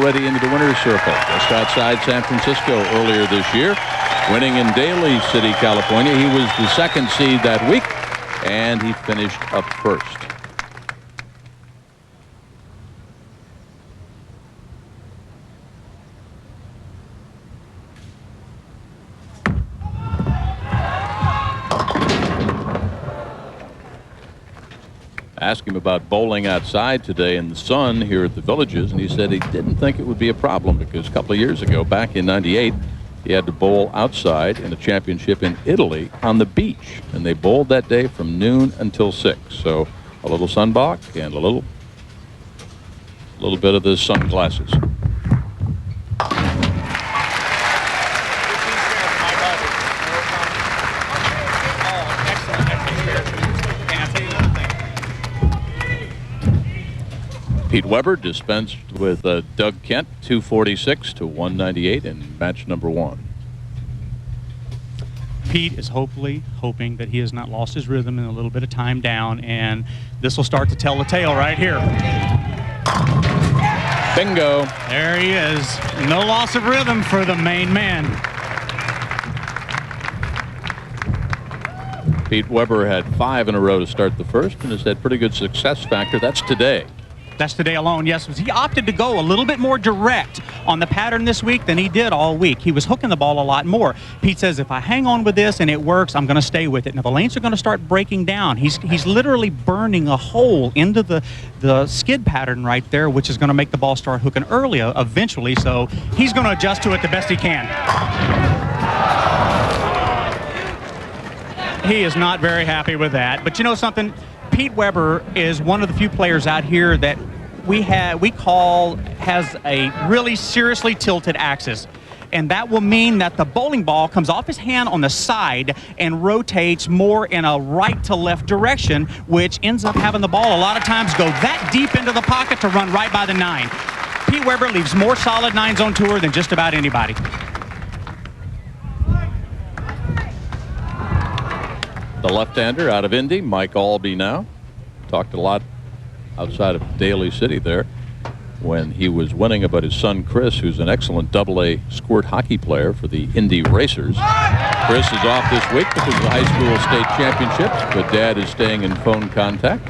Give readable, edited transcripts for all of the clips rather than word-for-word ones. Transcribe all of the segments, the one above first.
already into the winner's circle, just outside San Francisco earlier this year, winning in Daly City, California. He was the second seed that week, and he finished up first. Asked him about bowling outside today in the sun here at the Villages, and he said he didn't think it would be a problem because a couple of years ago, back in '98, he had to bowl outside in a championship in Italy on the beach, and they bowled that day from noon until 6. So a little sunblock and a little bit of the sunglasses. Pete Weber dispensed with Doug Kent, 246 to 198 in match number 1. Pete is hoping that he has not lost his rhythm in a little bit of time down, and this will start to tell the tale right here. Bingo. There he is. No loss of rhythm for the main man. Pete Weber had 5 in a row to start the first and has had pretty good success factor. That's today. That's today alone, yes. He opted to go a little bit more direct on the pattern this week than he did all week. He was hooking the ball a lot more. Pete says, if I hang on with this and it works, I'm going to stay with it. Now, the lanes are going to start breaking down. He's literally burning a hole into the skid pattern right there, which is going to make the ball start hooking earlier eventually. So he's going to adjust to it the best he can. He is not very happy with that. But you know something? Pete Weber is one of the few players out here that we call has a really seriously tilted axis. And that will mean that the bowling ball comes off his hand on the side and rotates more in a right to left direction, which ends up having the ball a lot of times go that deep into the pocket to run right by the 9. Pete Weber leaves more solid 9s on tour than just about anybody. The left-hander out of Indy, Mike-Aulby now. Talked a lot outside of Daly City there when he was winning about his son Chris, who's an excellent AA squirt hockey player for the Indy Racers. Chris is off this week because of the high school state championships, but Dad is staying in phone contact.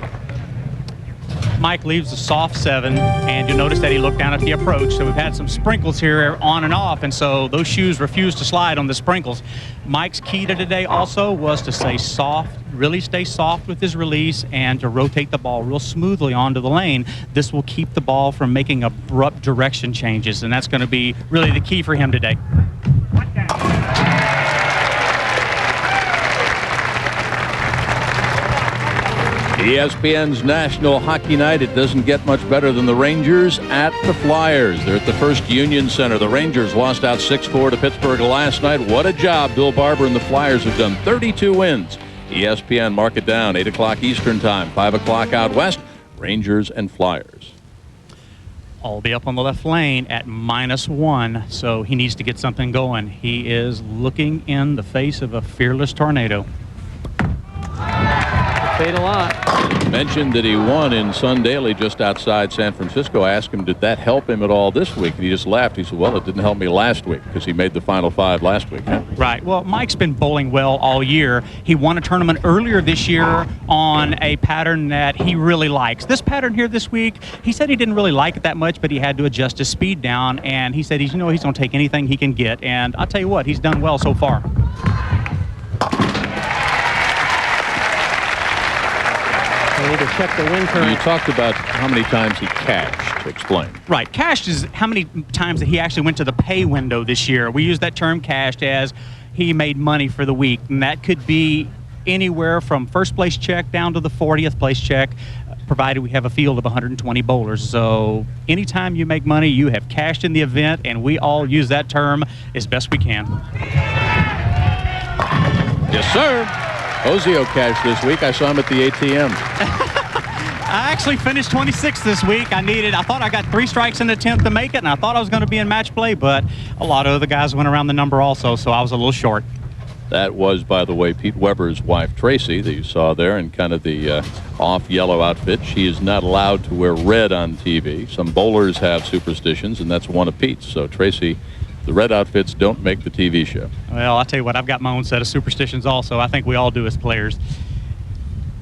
Mike leaves a soft 7, and you'll notice that he looked down at the approach. So we've had some sprinkles here on and off, and so those shoes refuse to slide on the sprinkles. Mike's key to today also was to stay soft, really stay soft with his release, and to rotate the ball real smoothly onto the lane. This will keep the ball from making abrupt direction changes, and that's going to be really the key for him today. ESPN's National Hockey Night. It doesn't get much better than the Rangers at the Flyers. They're at the First Union Center. The Rangers lost out 6-4 to Pittsburgh last night. What a job Bill Barber and the Flyers have done. 32 wins. ESPN, mark it down. 8 o'clock Eastern time, 5 o'clock out west. Rangers and Flyers. Aulby up on the left lane at -1, so he needs to get something going. He is looking in the face of a fearless tornado. Paid a lot. Mentioned that he won in Sun Daly just outside San Francisco. I asked him, did that help him at all this week? And he just laughed. He said, well, it didn't help me last week because he made the final 5 last week. Huh? Right. Well, Mike's been bowling well all year. He won a tournament earlier this year on a pattern that he really likes. This pattern here this week, he said he didn't really like it that much, but he had to adjust his speed down. And he said he's going to take anything he can get. And I'll tell you what, he's done well so far. We need to check the wind current. You talked about how many times he cashed. Explain. Right. Cashed is how many times that he actually went to the pay window this year. We use that term cashed as he made money for the week. And that could be anywhere from first place check down to the 40th place check, provided we have a field of 120 bowlers. So anytime you make money, you have cashed in the event, and we all use that term as best we can. Yes, sir. Ozio cashed this week. I saw him at the ATM. I actually finished 26th this week. I thought I got 3 strikes in the 10th to make it, and I thought I was going to be in match play, but a lot of other guys went around the number also, so I was a little short. That was, by the way, Pete Weber's wife, Tracy, that you saw there in kind of the off yellow outfit. She is not allowed to wear red on TV. Some bowlers have superstitions, and that's one of Pete's. So, Tracy, the red outfits don't make the TV show. Well, I'll tell you what, I've got my own set of superstitions also. I think we all do as players.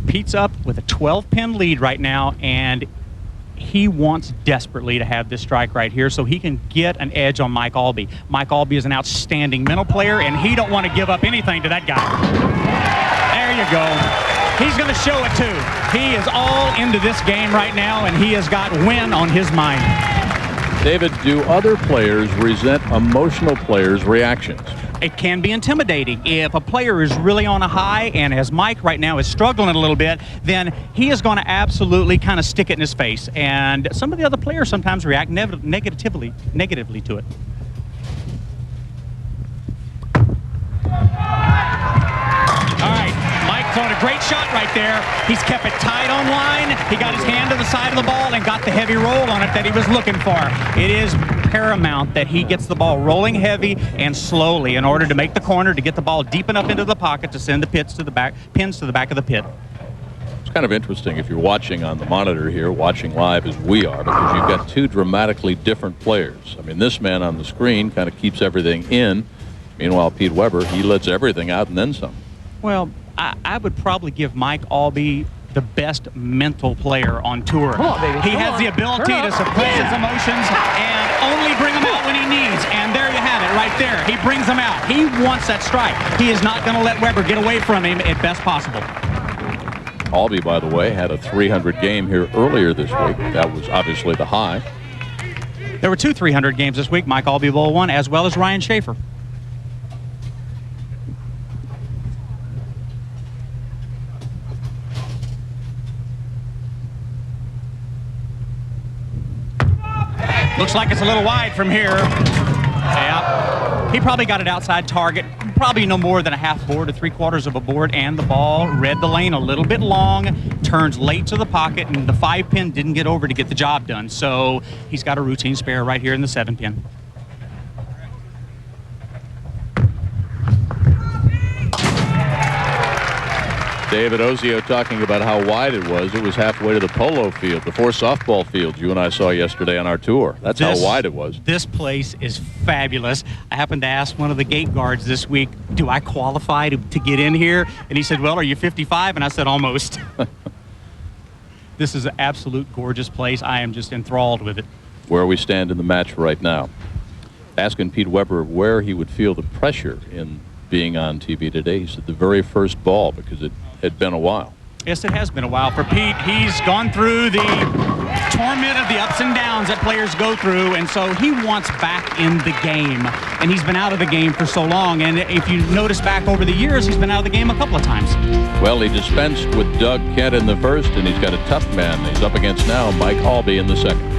Pete's up with a 12-pin lead right now, and he wants desperately to have this strike right here so he can get an edge on Mike-Aulby. Mike-Aulby is an outstanding mental player, and he don't want to give up anything to that guy. There you go. He's going to show it, too. He is all into this game right now, and he has got win on his mind. David, do other players resent emotional players' reactions? It can be intimidating. If a player is really on a high, and as Mike right now is struggling a little bit, then he is going to absolutely kind of stick it in his face. And some of the other players sometimes react negatively to it. All right, Mike throwing a great shot right there. He's kept it tight on line. He got his hand to the side of the ball and got the heavy roll on it that he was looking for. It is paramount that he gets the ball rolling heavy and slowly in order to make the corner, to get the ball deep enough into the pocket to send the pins to the back of the pit. It's kind of interesting if you're watching on the monitor here, watching live as we are, because you've got two dramatically different players. I mean, this man on the screen kind of keeps everything in. Meanwhile, Pete Weber, he lets everything out and then some. Well, I would probably give Mike-Aulby the best mental player on tour. Come on, baby. He has the ability to suppress his emotions and only bring them out when he needs. And there you have it right there. He brings them out. He wants that strike. He is not going to let Weber get away from him at best possible. Aulby, by the way, had a 300 game here earlier this week. That was obviously the high. There were 2 300 games this week. Mike-Aulby bowled one, as well as Ryan Schaefer. Looks like it's a little wide from here. Yeah. He probably got it outside target, probably no more than a half board to 3/4 of a board, and the ball read the lane a little bit long, turns late to the pocket, and the 5-pin didn't get over to get the job done. So he's got a routine spare right here in the 7-pin. David Ozio talking about how wide it was. It was halfway to the polo field, the 4 softball fields you and I saw yesterday on our tour. That's how wide it was. This place is fabulous. I happened to ask one of the gate guards this week, do I qualify to get in here? And he said, well, are you 55? And I said, almost. This is an absolute gorgeous place. I am just enthralled with it. Where we stand in the match right now. Asking Pete Weber where he would feel the pressure in being on TV today. He said the very first ball, because it had been a while. Yes, it has been a while for Pete. He's gone through the torment of the ups and downs that players go through, and so he wants back in the game. And he's been out of the game for so long, and if you notice back over the years, he's been out of the game a couple of times. Well, he dispensed with Doug Kent in the first, and he's got a tough man he's up against now, Mike-Aulby, in the second.